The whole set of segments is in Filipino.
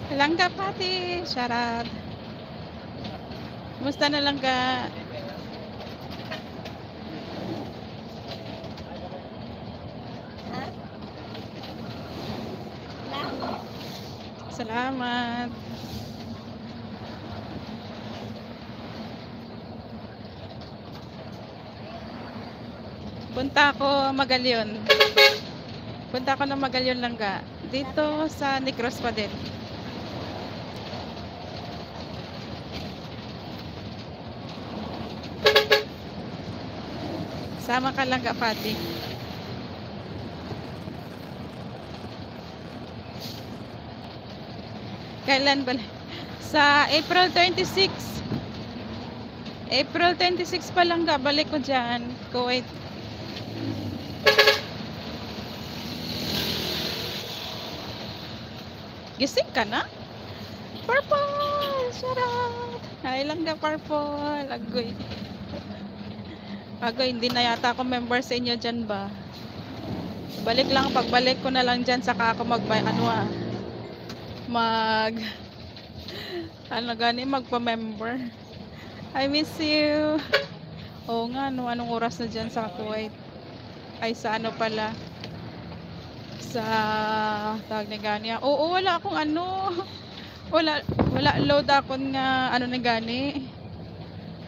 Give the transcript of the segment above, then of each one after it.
Langga pati, syarad. Kumusta na langga? Salamat. Punta ako Magalyon. Punta ako ng Magalyon langga. Dito sa Negros pa din. Sama ka langga pati. Kailan ba? Sa April 26. April 26 pa lang ga, balik ko dyan, Kuwait. Gising ka na? Purple! Sarap! Ay lang ga, purple. Agoy. Agoy, hindi na yata ako member sa inyo dyan ba? Balik lang, pagbalik ko na lang dyan, saka ako magpa-member. I miss you. Oo nga, no, anong oras na dyan sa Kuwait? Ay, sa ano pala? Sa tawag na gani. Oo, wala akong ano. Wala load akong nga ano na gani.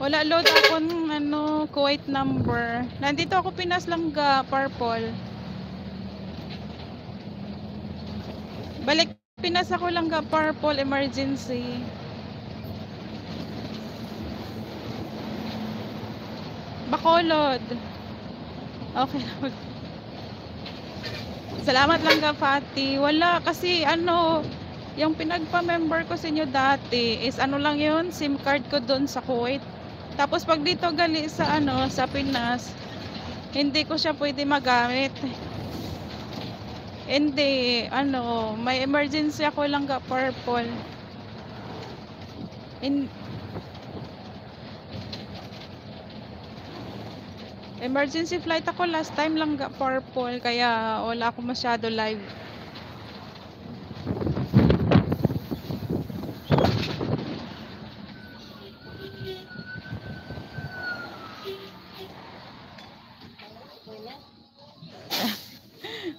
Wala load akong ano, Kuwait number. Nandito ako Pinas lang ga, purple. Balik Pinas ako lang ga, purple emergency. Bacolod. Okay. Salamat lang ka, Fati. Wala kasi ano, yung pinagpa-member ko sa inyo dati is ano lang yun, SIM card ko doon sa Kuwait. Tapos pag dito gali sa ano, sa Pinas, hindi ko siya pwede magamit. Hindi, ano, may emergency ako lang ka, purple. Emergency flight ako last time lang ga, purple, kaya wala ako masyado live.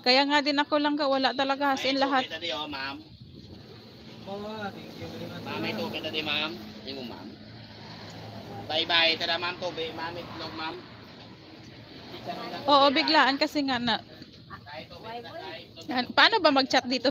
Kaya nga din ako lang ga, wala talaga as in lahat. Tadi oh, ma'am. Ma'am, ito kita di ma'am. Hindi mo ma'am. Bye-bye. Tada ma'am to. Ma'am, itlog ma'am. Oo, biglaan kasi nga na. Paano ba mag-chat dito